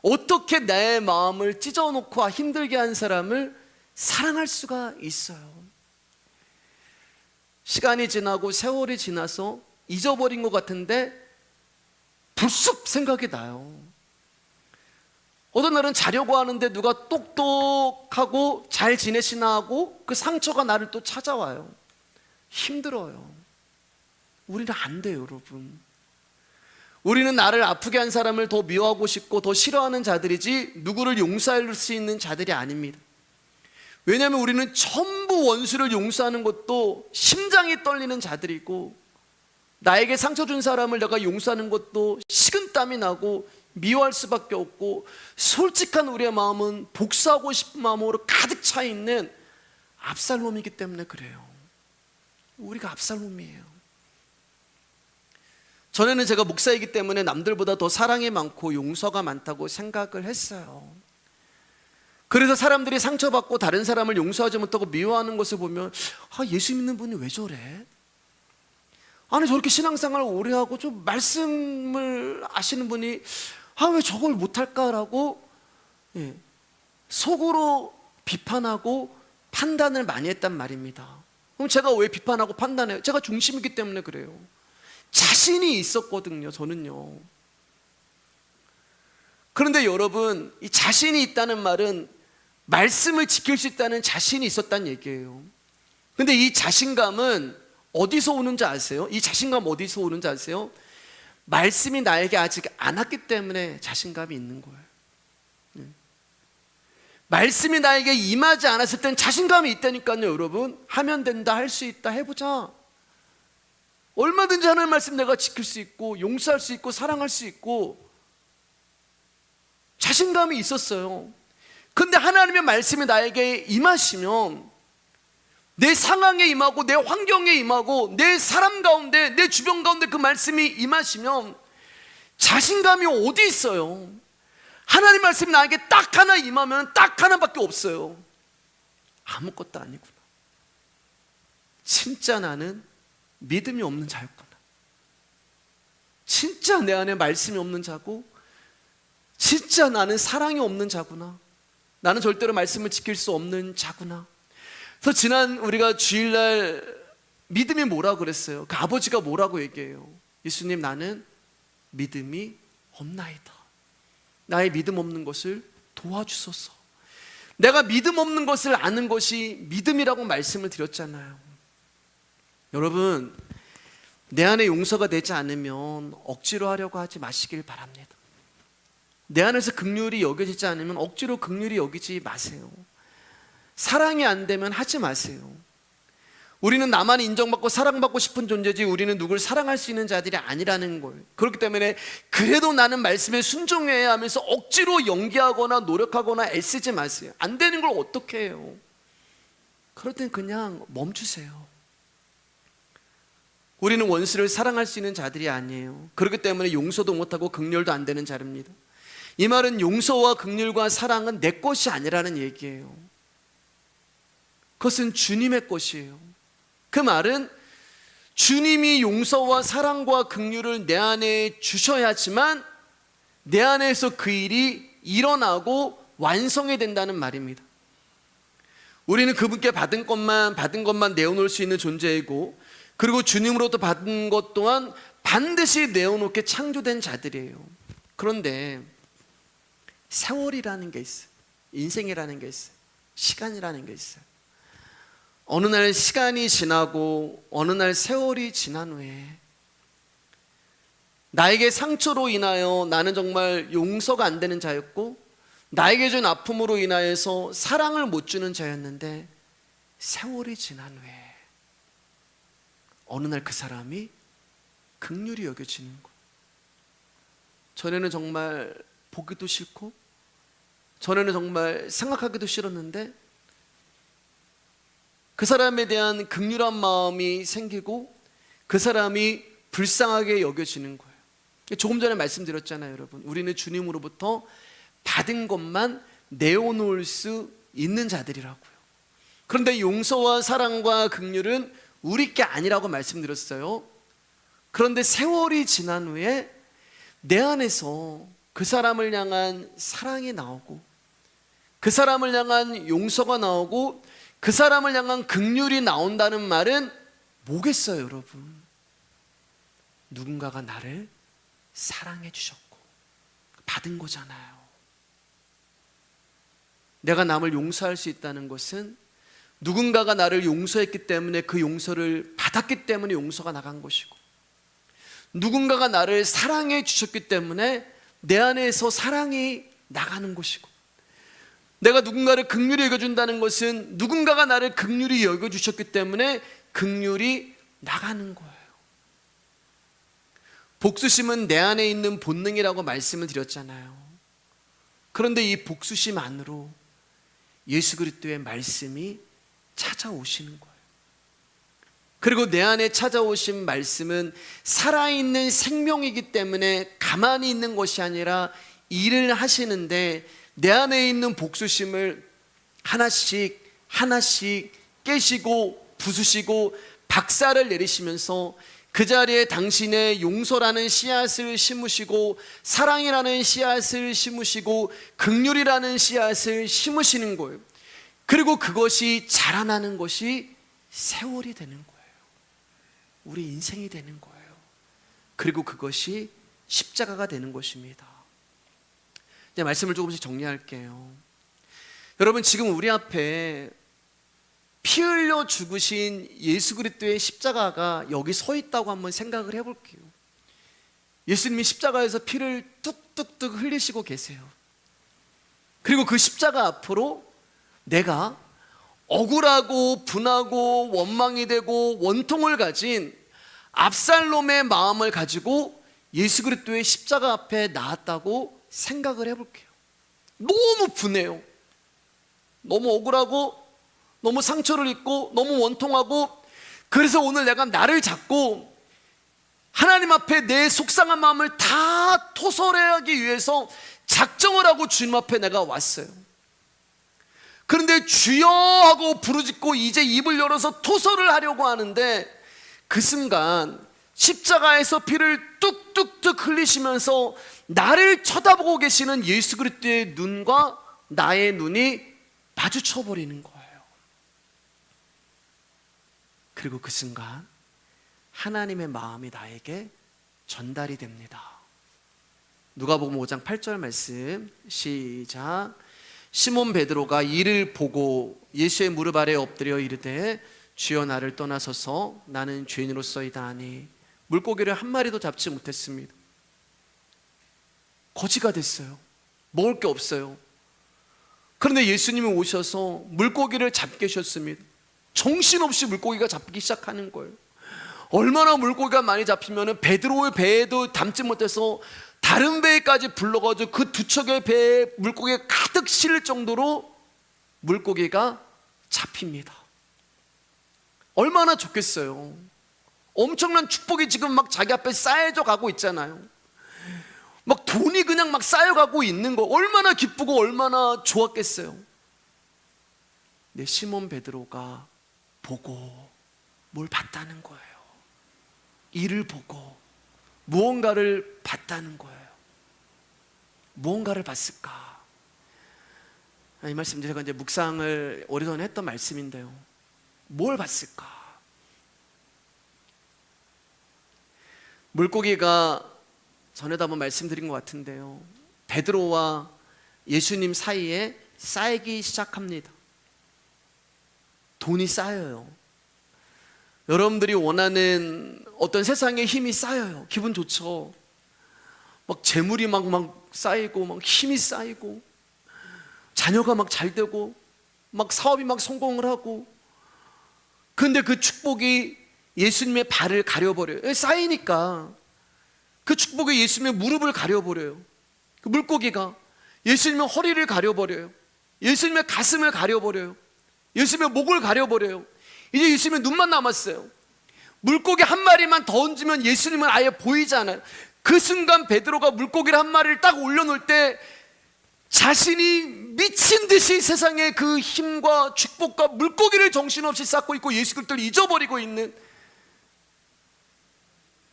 어떻게 내 마음을 찢어놓고 힘들게 한 사람을 사랑할 수가 있어요? 시간이 지나고 세월이 지나서 잊어버린 것 같은데 불쑥 생각이 나요. 어떤 날은 자려고 하는데 누가 똑똑하고 잘 지내시나 하고 그 상처가 나를 또 찾아와요. 힘들어요. 우리는 안 돼요, 여러분. 우리는 나를 아프게 한 사람을 더 미워하고 싶고 더 싫어하는 자들이지 누구를 용서할 수 있는 자들이 아닙니다. 왜냐하면 우리는 전부 원수를 용서하는 것도 심장이 떨리는 자들이고, 나에게 상처 준 사람을 내가 용서하는 것도 식은땀이 나고 미워할 수밖에 없고, 솔직한 우리의 마음은 복수하고 싶은 마음으로 가득 차 있는 압살롬이기 때문에 그래요. 우리가 압살롬이에요. 전에는 제가 목사이기 때문에 남들보다 더 사랑이 많고 용서가 많다고 생각을 했어요. 그래서 사람들이 상처받고 다른 사람을 용서하지 못하고 미워하는 것을 보면, 예수 믿는 분이 왜 저래? 아니, 저렇게 신앙생활 오래 하고 좀 말씀을 아시는 분이 왜 저걸 못할까라고 속으로 비판하고 판단을 많이 했단 말입니다. 그럼 제가 왜 비판하고 판단해요? 제가 중심이기 때문에 그래요. 자신이 있었거든요, 저는요. 그런데 여러분, 이 자신이 있다는 말은 말씀을 지킬 수 있다는 자신이 있었다는 얘기예요. 근데 이 자신감은 어디서 오는지 아세요? 이 자신감 어디서 오는지 아세요? 말씀이 나에게 아직 안 왔기 때문에 자신감이 있는 거예요. 말씀이 나에게 임하지 않았을 땐 자신감이 있다니까요, 여러분. 하면 된다, 할 수 있다, 해보자. 얼마든지 하나님의 말씀 내가 지킬 수 있고 용서할 수 있고 사랑할 수 있고 자신감이 있었어요. 근데 하나님의 말씀이 나에게 임하시면, 내 상황에 임하고 내 환경에 임하고 내 사람 가운데 내 주변 가운데 그 말씀이 임하시면 자신감이 어디 있어요? 하나님 말씀이 나에게 딱 하나 임하면 딱 하나밖에 없어요. 아무것도 아니구나. 진짜 나는 믿음이 없는 자였구나. 진짜 내 안에 말씀이 없는 자고, 진짜 나는 사랑이 없는 자구나. 나는 절대로 말씀을 지킬 수 없는 자구나. 그래서 지난 우리가 주일날 믿음이 뭐라고 그랬어요? 그 아버지가 뭐라고 얘기해요? 예수님, 나는 믿음이 없나이다. 나의 믿음 없는 것을 도와주소서. 내가 믿음 없는 것을 아는 것이 믿음이라고 말씀을 드렸잖아요. 여러분, 내 안에 용서가 되지 않으면 억지로 하려고 하지 마시길 바랍니다. 내 안에서 긍휼이 여겨지지 않으면 억지로 긍휼이 여기지 마세요. 사랑이 안 되면 하지 마세요. 우리는 나만 인정받고 사랑받고 싶은 존재지 우리는 누굴 사랑할 수 있는 자들이 아니라는 거예요. 그렇기 때문에 그래도 나는 말씀에 순종해야 하면서 억지로 연기하거나 노력하거나 애쓰지 마세요. 안 되는 걸 어떻게 해요? 그럴 땐 그냥 멈추세요. 우리는 원수를 사랑할 수 있는 자들이 아니에요. 그렇기 때문에 용서도 못하고 긍휼도 안 되는 자입니다. 이 말은 용서와 긍휼과 사랑은 내 것이 아니라는 얘기예요. 그것은 주님의 것이에요. 그 말은 주님이 용서와 사랑과 긍휼을 내 안에 주셔야지만 내 안에서 그 일이 일어나고 완성이 된다는 말입니다. 우리는 그분께 받은 것만 내어놓을 수 있는 존재이고, 그리고 주님으로부터 받은 것 또한 반드시 내어놓게 창조된 자들이에요. 그런데 세월이라는 게 있어요. 인생이라는 게 있어요. 시간이라는 게 있어요. 어느 날 시간이 지나고 어느 날 세월이 지난 후에 나에게 상처로 인하여 나는 정말 용서가 안 되는 자였고, 나에게 준 아픔으로 인하여서 사랑을 못 주는 자였는데, 세월이 지난 후에 어느 날 그 사람이 긍휼히 여겨지는 거예요. 전에는 정말 보기도 싫고, 전에는 정말 생각하기도 싫었는데 그 사람에 대한 긍휼한 마음이 생기고 그 사람이 불쌍하게 여겨지는 거예요. 조금 전에 말씀드렸잖아요, 여러분. 우리는 주님으로부터 받은 것만 내어놓을 수 있는 자들이라고요. 그런데 용서와 사랑과 긍휼은 우리 게 아니라고 말씀드렸어요. 그런데 세월이 지난 후에 내 안에서 그 사람을 향한 사랑이 나오고, 그 사람을 향한 용서가 나오고, 그 사람을 향한 긍휼이 나온다는 말은 뭐겠어요, 여러분? 누군가가 나를 사랑해 주셨고 받은 거잖아요. 내가 남을 용서할 수 있다는 것은 누군가가 나를 용서했기 때문에 그 용서를 받았기 때문에 용서가 나간 것이고, 누군가가 나를 사랑해 주셨기 때문에 내 안에서 사랑이 나가는 것이고, 내가 누군가를 긍휼히 여겨준다는 것은 누군가가 나를 긍휼히 여겨주셨기 때문에 긍휼이 나가는 거예요. 복수심은 내 안에 있는 본능이라고 말씀을 드렸잖아요. 그런데 이 복수심 안으로 예수 그리스도의 말씀이 찾아오시는 거예요. 그리고 내 안에 찾아오신 말씀은 살아있는 생명이기 때문에 가만히 있는 것이 아니라 일을 하시는데, 내 안에 있는 복수심을 하나씩 하나씩 깨시고 부수시고 박살을 내리시면서 그 자리에 당신의 용서라는 씨앗을 심으시고, 사랑이라는 씨앗을 심으시고, 긍휼이라는 씨앗을 심으시는 거예요. 그리고 그것이 자라나는 것이 세월이 되는 거예요. 우리 인생이 되는 거예요. 그리고 그것이 십자가가 되는 것입니다. 이제 말씀을 조금씩 정리할게요. 여러분, 지금 우리 앞에 피 흘려 죽으신 예수 그리스도의 십자가가 여기 서 있다고 한번 생각을 해볼게요. 예수님이 십자가에서 피를 뚝뚝뚝 흘리시고 계세요. 그리고 그 십자가 앞으로 내가 억울하고 분하고 원망이 되고 원통을 가진 압살롬의 마음을 가지고 예수 그리스도의 십자가 앞에 나왔다고 생각을 해볼게요. 너무 분해요. 너무 억울하고 너무 상처를 입고 너무 원통하고, 그래서 오늘 내가 나를 잡고 하나님 앞에 내 속상한 마음을 다 토설하기 위해서 작정을 하고 주님 앞에 내가 왔어요. 그런데 주여 하고 부르짖고 이제 입을 열어서 토설을 하려고 하는데, 그 순간 십자가에서 피를 뚝뚝뚝 흘리시면서 나를 쳐다보고 계시는 예수 그리스도의 눈과 나의 눈이 마주쳐 버리는 거예요. 그리고 그 순간 하나님의 마음이 나에게 전달이 됩니다. 누가복음 5장 8절 말씀 시작. 시몬 베드로가 이를 보고 예수의 무릎 아래 엎드려 이르되 주여 나를 떠나소서 나는 죄인으로서이다 하니 물고기를 한 마리도 잡지 못했습니다. 거지가 됐어요. 먹을 게 없어요. 그런데 예수님이 오셔서 물고기를 잡게 하셨습니다. 정신없이 물고기가 잡기 시작하는 거예요. 얼마나 물고기가 많이 잡히면 베드로의 배에도 담지 못해서 다른 배에까지 불러가지고 그 두 척의 배에 물고기가 가득 실을 정도로 물고기가 잡힙니다. 얼마나 좋겠어요. 엄청난 축복이 지금 막 자기 앞에 쌓여져 가고 있잖아요. 막 돈이 그냥 막 쌓여가고 있는 거 얼마나 기쁘고 얼마나 좋았겠어요. 네, 시몬 베드로가 보고 뭘 봤다는 거예요. 이를 보고 무언가를 봤다는 거예요. 무언가를 봤을까? 이 말씀 제가 이제 묵상을 오래전에 했던 말씀인데요. 뭘 봤을까? 물고기가 전에도 한번 말씀드린 것 같은데요, 베드로와 예수님 사이에 쌓이기 시작합니다. 돈이 쌓여요. 여러분들이 원하는 어떤 세상의 힘이 쌓여요. 기분 좋죠. 막 재물이 막 쌓이고 막 힘이 쌓이고 자녀가 막 잘 되고 막 사업이 막 성공을 하고. 근데 그 축복이 예수님의 발을 가려버려요. 쌓이니까 그 축복이 예수님의 무릎을 가려버려요. 그 물고기가 예수님의 허리를 가려버려요. 예수님의 가슴을 가려버려요. 예수님의 목을 가려버려요. 이제 예수님의 눈만 남았어요. 물고기 한 마리만 더 얹으면 예수님은 아예 보이지 않아요. 그 순간 베드로가 물고기를 한 마리를 딱 올려놓을 때 자신이 미친 듯이 세상의 그 힘과 축복과 물고기를 정신없이 쌓고 있고 예수 그리스도를 잊어버리고 있는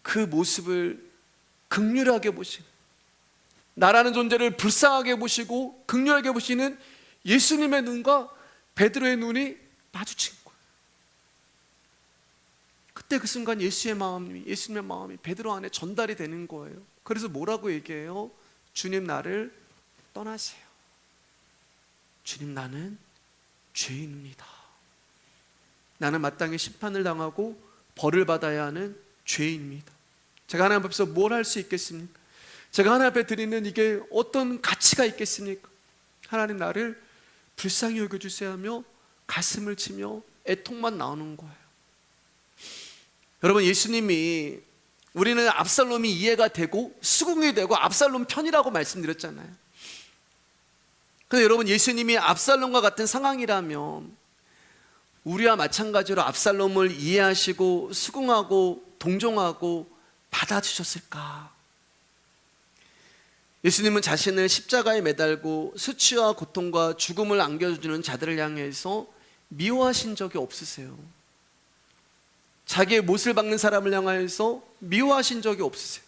그 모습을 긍휼하게 보시는, 나라는 존재를 불쌍하게 보시고 긍휼하게 보시는 예수님의 눈과 베드로의 눈이 마주친 거예요. 그때 그 순간 예수님의 마음이 베드로 안에 전달이 되는 거예요. 그래서 뭐라고 얘기해요? 주님, 나를 떠나세요. 주님, 나는 죄인입니다. 나는 마땅히 심판을 당하고 벌을 받아야 하는 죄인입니다. 제가 하나님 앞에서 뭘 할 수 있겠습니까? 제가 하나님 앞에 드리는 이게 어떤 가치가 있겠습니까? 하나님, 나를 불쌍히 여겨주세요 하며 가슴을 치며 애통만 나오는 거예요. 여러분, 예수님이, 우리는 압살롬이 이해가 되고 수긍이 되고 압살롬 편이라고 말씀드렸잖아요. 근데 여러분, 예수님이 압살롬과 같은 상황이라면 우리와 마찬가지로 압살롬을 이해하시고 수긍하고 동정하고 받아주셨을까? 예수님은 자신을 십자가에 매달고 수치와 고통과 죽음을 안겨주는 자들을 향해서 미워하신 적이 없으세요. 자기의 못을 박는 사람을 향해서 미워하신 적이 없으세요.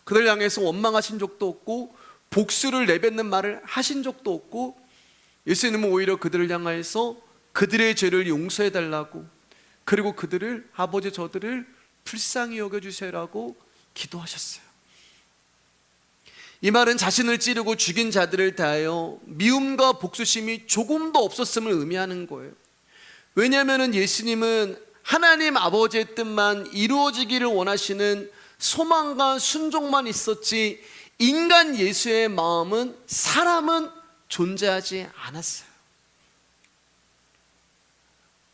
그들 향해서 원망하신 적도 없고 복수를 내뱉는 말을 하신 적도 없고, 예수님은 오히려 그들을 향해서 그들의 죄를 용서해달라고, 그리고 그들을, 아버지 저들을 불쌍히 여겨주세요라고 기도하셨어요. 이 말은 자신을 찌르고 죽인 자들을 대하여 미움과 복수심이 조금도 없었음을 의미하는 거예요. 왜냐하면 예수님은 하나님 아버지의 뜻만 이루어지기를 원하시는 소망과 순종만 있었지, 인간 예수의 마음은, 사람은 존재하지 않았어요.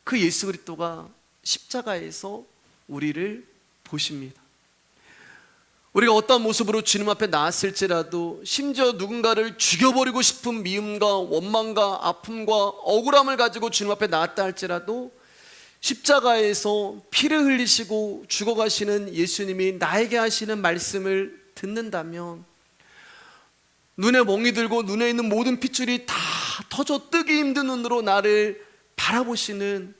그 예수 그리스도가 십자가에서 우리를 보십니다. 우리가 어떤 모습으로 주님 앞에 나왔을지라도, 심지어 누군가를 죽여버리고 싶은 미움과 원망과 아픔과 억울함을 가지고 주님 앞에 나왔다 할지라도, 십자가에서 피를 흘리시고 죽어가시는 예수님이 나에게 하시는 말씀을 듣는다면, 눈에 멍이 들고 눈에 있는 모든 핏줄이 다 터져 뜨기 힘든 눈으로 나를 바라보시는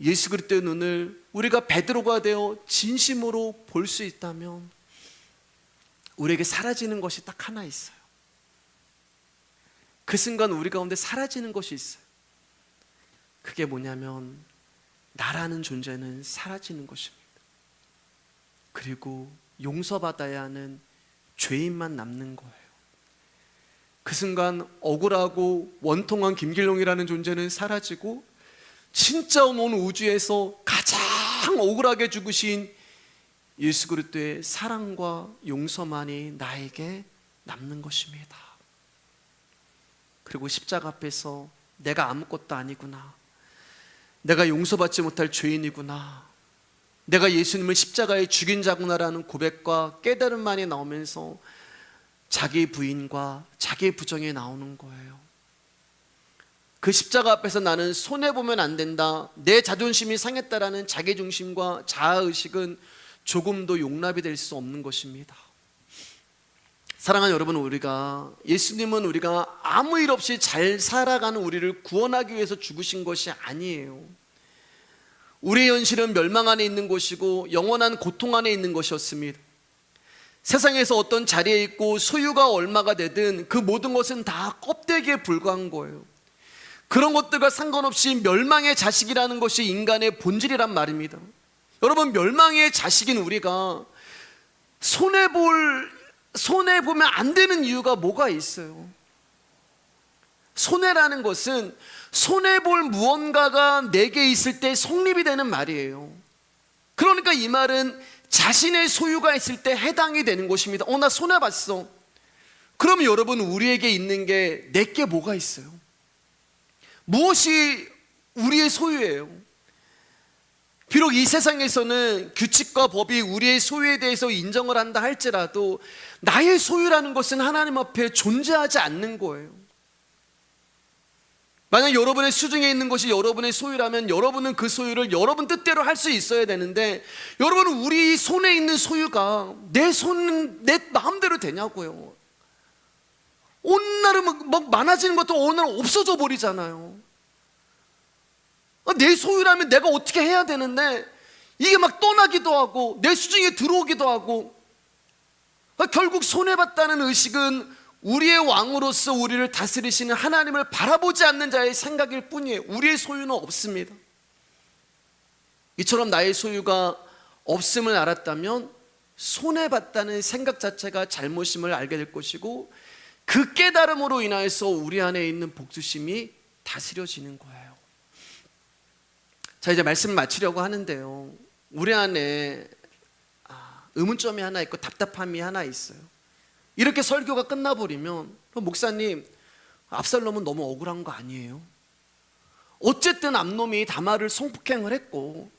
예수 그리스도의 눈을 우리가 베드로가 되어 진심으로 볼 수 있다면, 우리에게 사라지는 것이 딱 하나 있어요. 그 순간 우리 가운데 사라지는 것이 있어요. 그게 뭐냐면, 나라는 존재는 사라지는 것입니다. 그리고 용서받아야 하는 죄인만 남는 거예요. 그 순간 억울하고 원통한 김길롱이라는 존재는 사라지고, 진짜 온 우주에서 가장 억울하게 죽으신 예수 그리스도의 사랑과 용서만이 나에게 남는 것입니다. 그리고 십자가 앞에서 내가 아무것도 아니구나, 내가 용서받지 못할 죄인이구나, 내가 예수님을 십자가에 죽인 자구나라는 고백과 깨달음만이 나오면서 자기 부인과 자기 부정이 나오는 거예요. 그 십자가 앞에서 나는 손해보면 안 된다, 내 자존심이 상했다라는 자기중심과 자아의식은 조금도 용납이 될 수 없는 것입니다. 사랑하는 여러분, 예수님은 우리가 아무 일 없이 잘 살아가는 우리를 구원하기 위해서 죽으신 것이 아니에요. 우리의 현실은 멸망 안에 있는 것이고 영원한 고통 안에 있는 것이었습니다. 세상에서 어떤 자리에 있고 소유가 얼마가 되든 그 모든 것은 다 껍데기에 불과한 거예요. 그런 것들과 상관없이 멸망의 자식이라는 것이 인간의 본질이란 말입니다. 여러분, 멸망의 자식인 우리가 손해보면 안 되는 이유가 뭐가 있어요? 손해라는 것은 손해볼 무언가가 내게 있을 때 성립이 되는 말이에요. 그러니까 이 말은 자신의 소유가 있을 때 해당이 되는 것입니다. 나 손해봤어. 그러면 여러분, 우리에게 있는 게 내게 뭐가 있어요? 무엇이 우리의 소유예요? 비록 이 세상에서는 규칙과 법이 우리의 소유에 대해서 인정을 한다 할지라도 나의 소유라는 것은 하나님 앞에 존재하지 않는 거예요. 만약 여러분의 수중에 있는 것이 여러분의 소유라면 여러분은 그 소유를 여러분 뜻대로 할 수 있어야 되는데, 여러분은 우리 손에 있는 소유가 내 마음대로 되냐고요. 오늘 막 많아지는 것도 오늘 없어져 버리잖아요. 내 소유라면 내가 어떻게 해야 되는데 이게 막 떠나기도 하고 내 수중에 들어오기도 하고, 결국 손해봤다는 의식은 우리의 왕으로서 우리를 다스리시는 하나님을 바라보지 않는 자의 생각일 뿐이에요. 우리의 소유는 없습니다. 이처럼 나의 소유가 없음을 알았다면 손해봤다는 생각 자체가 잘못임을 알게 될 것이고, 그 깨달음으로 인하여서 우리 안에 있는 복수심이 다스려지는 거예요. 자, 이제 말씀을 마치려고 하는데요, 우리 안에 의문점이 하나 있고 답답함이 하나 있어요. 이렇게 설교가 끝나버리면, 목사님, 압살롬은 너무 억울한 거 아니에요? 어쨌든 암놈이 다말을 성폭행을 했고,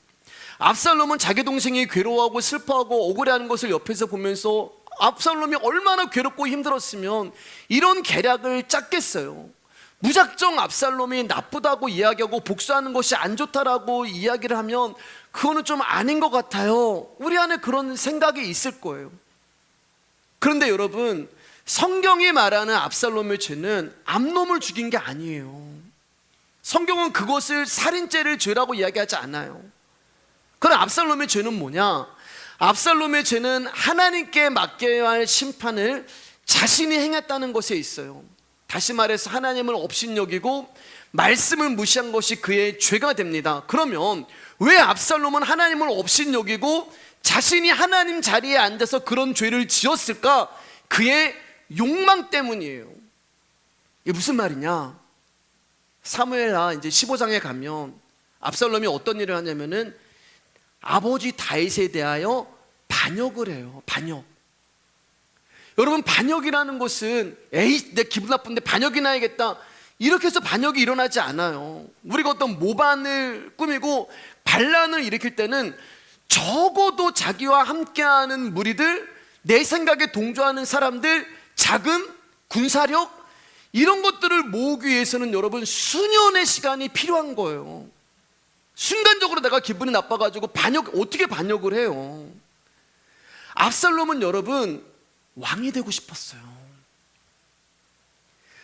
압살롬은 자기 동생이 괴로워하고 슬퍼하고 억울해하는 것을 옆에서 보면서 압살롬이 얼마나 괴롭고 힘들었으면 이런 계략을 짰겠어요. 무작정 압살롬이 나쁘다고 이야기하고 복수하는 것이 안 좋다라고 이야기를 하면 그거는 좀 아닌 것 같아요. 우리 안에 그런 생각이 있을 거예요. 그런데 여러분, 성경이 말하는 압살롬의 죄는 암놈을 죽인 게 아니에요. 성경은 그것을 살인죄를 죄라고 이야기하지 않아요. 그럼 압살롬의 죄는 뭐냐? 압살롬의 죄는 하나님께 맡겨야 할 심판을 자신이 행했다는 것에 있어요. 다시 말해서 하나님을 업신여기고 말씀을 무시한 것이 그의 죄가 됩니다. 그러면 왜 압살롬은 하나님을 업신여기고 자신이 하나님 자리에 앉아서 그런 죄를 지었을까? 그의 욕망 때문이에요. 이게 무슨 말이냐? 사무엘하 이제 15장에 가면 압살롬이 어떤 일을 하냐면은 아버지 다윗에 대하여 반역을 해요. 반역. 여러분, 반역이라는 것은 내 기분 나쁜데 반역이나 해야겠다, 이렇게 해서 반역이 일어나지 않아요. 우리가 어떤 모반을 꾸미고 반란을 일으킬 때는 적어도 자기와 함께하는 무리들, 내 생각에 동조하는 사람들, 자금, 군사력, 이런 것들을 모으기 위해서는 여러분 수년의 시간이 필요한 거예요. 순간적으로 내가 기분이 나빠가지고 어떻게 반역을 해요? 압살롬은 여러분 왕이 되고 싶었어요.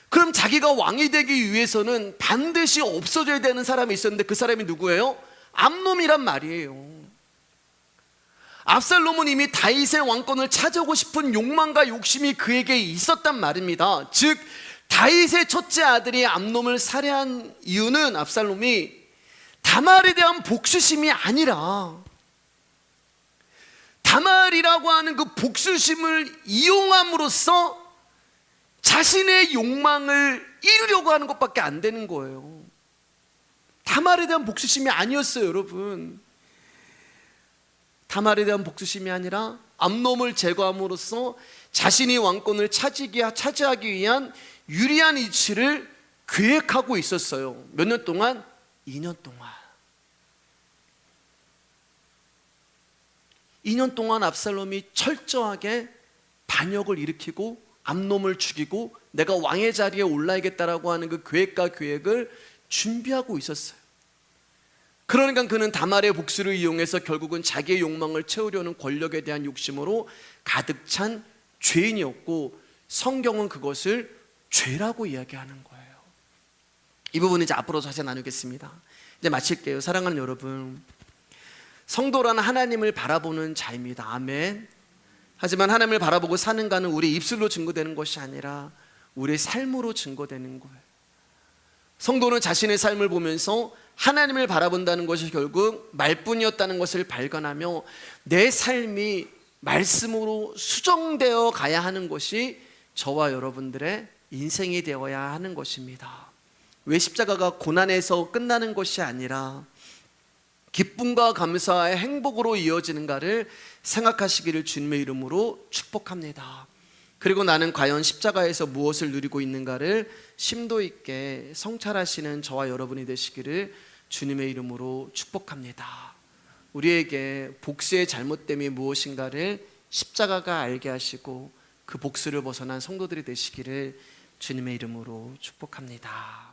그럼 자기가 왕이 되기 위해서는 반드시 없어져야 되는 사람이 있었는데 그 사람이 누구예요? 암놈이란 말이에요. 압살롬은 이미 다윗의 왕권을 차지하고 싶은 욕망과 욕심이 그에게 있었단 말입니다. 즉 다윗의 첫째 아들이 암놈을 살해한 이유는 압살롬이 다말에 대한 복수심이 아니라 다말이라고 하는 그 복수심을 이용함으로써 자신의 욕망을 이루려고 하는 것밖에 안 되는 거예요. 다말에 대한 복수심이 아니었어요, 여러분. 다말에 대한 복수심이 아니라 암놈을 제거함으로써 자신이 왕권을 차지하기 위한 유리한 이치를 계획하고 있었어요. 몇 년 동안? 2년 동안. 2년 동안 압살롬이 철저하게 반역을 일으키고 암놈을 죽이고 내가 왕의 자리에 올라야겠다라고 하는 그 계획과 계획을 준비하고 있었어요. 그러니까 그는 다말의 복수를 이용해서 결국은 자기의 욕망을 채우려는 권력에 대한 욕심으로 가득 찬 죄인이었고, 성경은 그것을 죄라고 이야기하는 거예요. 이 부분은 이제 앞으로 자세히 나누겠습니다. 이제 마칠게요. 사랑하는 여러분, 성도라는 하나님을 바라보는 자입니다. 아멘. 하지만 하나님을 바라보고 사는가는 우리 입술로 증거되는 것이 아니라 우리의 삶으로 증거되는 거예요. 성도는 자신의 삶을 보면서 하나님을 바라본다는 것이 결국 말뿐이었다는 것을 발견하며 내 삶이 말씀으로 수정되어 가야 하는 것이 저와 여러분들의 인생이 되어야 하는 것입니다. 왜 십자가가 고난에서 끝나는 것이 아니라 기쁨과 감사의 행복으로 이어지는가를 생각하시기를 주님의 이름으로 축복합니다. 그리고 나는 과연 십자가에서 무엇을 누리고 있는가를 심도 있게 성찰하시는 저와 여러분이 되시기를 주님의 이름으로 축복합니다. 우리에게 복수의 잘못됨이 무엇인가를 십자가가 알게 하시고 그 복수를 벗어난 성도들이 되시기를 주님의 이름으로 축복합니다.